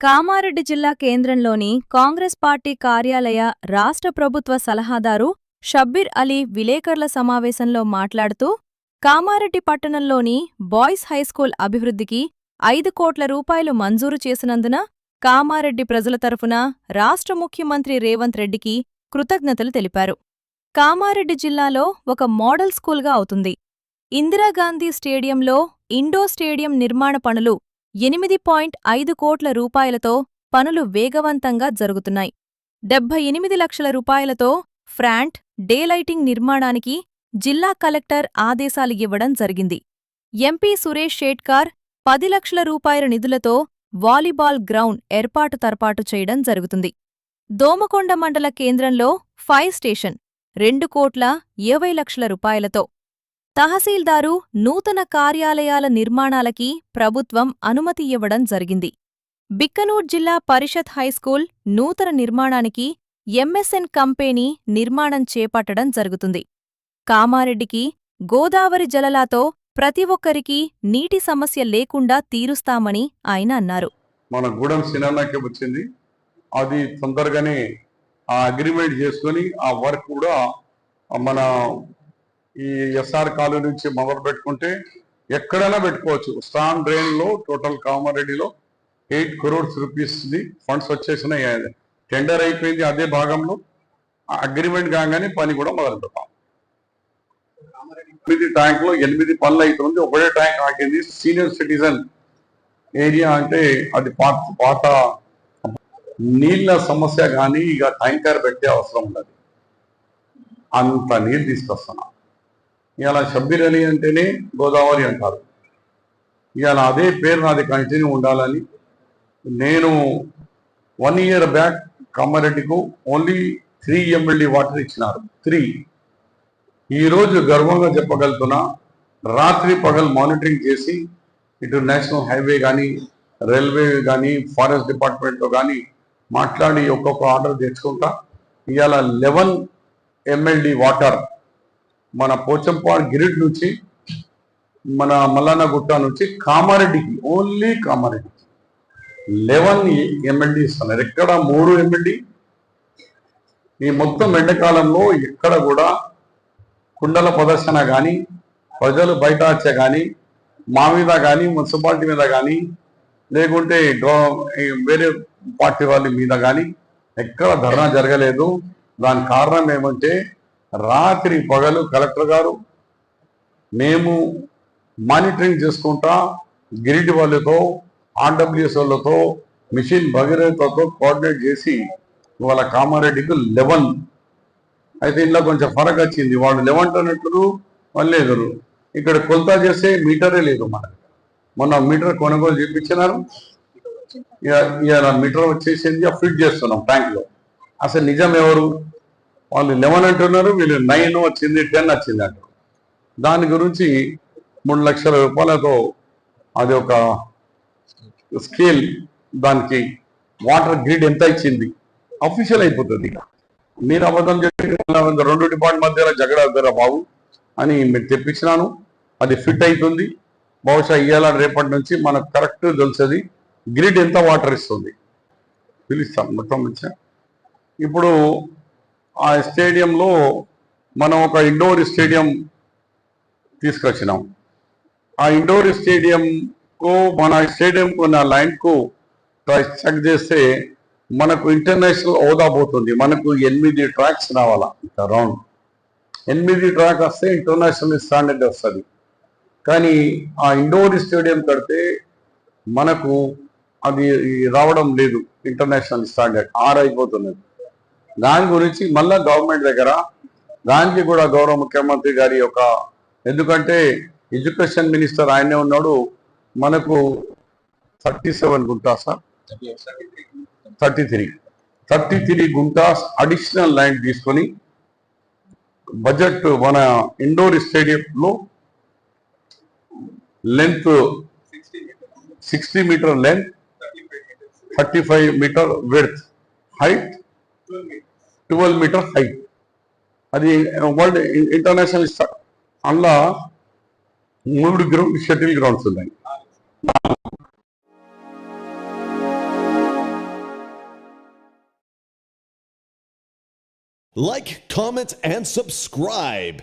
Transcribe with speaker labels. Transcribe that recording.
Speaker 1: కామారెడ్డి జిల్లా కేంద్రంలోని కాంగ్రెస్ పార్టీ కార్యాలయ రాష్ట్ర ప్రభుత్వ సలహాదారు షబ్బీర్ అలీ విలేకరుల సమావేశంలో మాట్లాడుతూ, కామారెడ్డి పట్టణంలోని బాయ్స్ హైస్కూల్ అభివృద్ధికి 5 కోట్ల రూపాయలు మంజూరు చేసినందున కామారెడ్డి ప్రజల తరఫున రాష్ట్ర ముఖ్యమంత్రి రేవంత్ రెడ్డికి కృతజ్ఞతలు తెలిపారు. కామారెడ్డి జిల్లాలో ఒక మోడల్ స్కూల్గా అవుతుంది. ఇందిరాగాంధీ స్టేడియంలో ఇండోర్ స్టేడియం నిర్మాణ పనులు 8.5 కోట్ల రూపాయలతో పనులు వేగవంతంగా జరుగుతున్నాయి. 78 లక్షల రూపాయలతో ఫ్రాంట్, డే లైటింగ్ నిర్మాణానికి జిల్లా కలెక్టర్ ఆదేశాలు ఇవ్వడం జరిగింది. ఎంపీ సురేష్ షేట్కార్ 10 లక్షల రూపాయల నిధులతో వాలీబాల్ గ్రౌండ్ ఏర్పాటు చేయడం జరుగుతుంది. దోమకొండ మండల కేంద్రంలో ఫైర్ స్టేషన్ 2 కోట్ల 20 లక్షల రూపాయలతో, తహసీల్దారు నూతన కార్యాలయాల నిర్మాణాలకి ప్రభుత్వం అనుమతి ఇవ్వడం జరిగింది. బిక్కనూర్ జిల్లా పరిషత్ హైస్కూల్ నూతన నిర్మాణానికి ఎంఎస్ఎన్ కంపెనీ నిర్మాణం చేపట్టడం జరుగుతుంది. కామారెడ్డికి గోదావరి జలలాతో ప్రతి ఒక్కరికీ నీటి సమస్య లేకుండా తీరుస్తామని ఆయన అన్నారు.
Speaker 2: మన గూడెం సినానాకి వచ్చింది, అది తొందరగానే ఆ అగ్రిమెంట్ చేసుకొని ఆ వర్క్ కూడా మన ఈ ఎస్ఆర్ కాలనీ నుంచి మొదలు పెట్టుకుంటే ఎక్కడైనా పెట్టుకోవచ్చు. స్టాన్ డ్రైన్ లో టోటల్ కామారెడ్డిలో 8 crores రూపీస్ ఫండ్స్ వచ్చేసినాయి. టెండర్ అయిపోయింది. అదే భాగంలో అగ్రిమెంట్ కాగానే పని కూడా మొదలు పెడతాం. 8 ట్యాంకులో 8 పనులు అవుతుంది. ఒకటే ట్యాంక్ ఆగింది. సీనియర్ సిటిజన్ ఏరియా అంటే అది పాత నీళ్ళ సమస్య, కానీ ఇక ట్యాంకర్ పెట్టే అవసరం ఉండదు. అంత నీళ్ళు తీసుకొస్తున్నాం. ఇలా షబ్బీర్ అలీ అంటేనే గోదావరి అంటారు. ఇవాళ అదే పేరు నాది కంటిన్యూ ఉండాలని నేను 1 year బ్యాక్ కామారెడ్డికు ఓన్లీ 3 MLD వాటర్ ఇచ్చినారు. 3. ఈరోజు గర్వంగా చెప్పగలుగుతున్నా, రాత్రి పగలు మానిటరింగ్ చేసి ఇటు నేషనల్ హైవే కానీ, రైల్వే కానీ, ఫారెస్ట్ డిపార్ట్మెంట్తో కానీ మాట్లాడి ఒక్కొక్క ఆర్డర్ తెచ్చుకుంటా ఇవాళ 11 MLD వాటర్ మన పోచంపాడు గ్రిడ్ నుంచి, మన మల్లన్న గుట్ట నుంచి కామారెడ్డికి, ఓన్లీ కామారెడ్డికి 11 MLD ఇస్తున్నారు. ఎక్కడ 3 MLD. ఈ మొత్తం ఎండాకాలంలో ఎక్కడ కూడా కుండల ప్రదర్శన కానీ, ప్రజలు బయట వచ్చే కానీ, మా మీద కానీ, మున్సిపాలిటీ మీద కానీ, లేకుంటే వేరే పార్టీ వాళ్ళ మీద కానీ ఎక్కడ ధర్నా జరగలేదు. దాని కారణం ఏమంటే రాత్రి పగలు కలెక్టర్ గారు మేము మానిటరింగ్ చేసుకుంటా గ్రిడ్ వాళ్ళతో, ఆర్డబ్ల్యూఎస్ వాళ్ళతో, మిషన్ భగీరథతో కోఆర్డినేట్ చేసి ఇవాళ కామారెడ్డికి 11. అయితే ఇంట్లో కొంచెం ఫరక్ వచ్చింది. వాళ్ళు 11 అన్నట్లు వాళ్ళు లేదు. ఇక్కడ కొలత చేస్తే మీటరే లేదు. మనకి మొన్న మీటర్ కొనుగోలు చేయించినారు. ఇవాళ మీటర్ వచ్చేసింది, ఫిట్ చేస్తున్నాం ట్యాంక్లో. అసలు నిజం ఎవరు? వాళ్ళు 11 అంటున్నారు, వీళ్ళు 9 వచ్చింది, 10 వచ్చింది అంటారు. దాని గురించి 3 లక్షల రూపాయలతో అది ఒక స్కేల్, దానికి వాటర్ గ్రిడ్ ఎంత ఇచ్చింది అఫీషియల్ అయిపోతుంది. మీరు అబద్ధం చెప్పి 2 డిపార్ట్మెంట్ మధ్యలో జగడ బాబు అని మీరు తెప్పించినాను. అది ఫిట్ అవుతుంది. బహుశా ఇవాళ రేపటి నుంచి మనకు కరెక్ట్ తెలుస్తుంది గ్రిడ్ ఎంత వాటర్ ఇస్తుంది. పిలుస్తాం మొత్తం మంచిగా. ఇప్పుడు ఆ స్టేడియంలో మనం ఒక ఇండోర్ స్టేడియం తీసుకొచ్చినాం. ఆ ఇండోర్ స్టేడియంకు, మన స్టేడియంకు ఉన్న లైన్కు చెక్ చేస్తే మనకు ఇంటర్నేషనల్ హోదా పోతుంది. మనకు 8 ట్రాక్స్ రావాలా రౌండ్. 8 ట్రాక్ వస్తే ఇంటర్నేషనల్ స్టాండర్డ్ వస్తుంది. కానీ ఆ ఇండోర్ స్టేడియం కడితే మనకు అది రావడం లేదు. International standard 6 అయిపోతున్నది. దాని గురించి మళ్ళా గవర్నమెంట్ దగ్గర, దానికి కూడా గౌరవ ముఖ్యమంత్రి గారి యొక్క, ఎందుకంటే ఎడ్యుకేషన్ మినిస్టర్ ఆయనే ఉన్నాడు. మనకు 37 గుంటాస్, 33 గుంటాస్ అడిషనల్ ల్యాండ్ తీసుకొని బడ్జెట్ మన ఇండోర్ స్టేడియంలో length 60 meter length, 35 meter width, height 12 meter height. అది వరల్డ్ ఇంటర్నేషనల్. అందులో 3 షటిల్ గ్రౌండ్స్ ఉన్నాయి.
Speaker 3: Like, comment, and subscribe.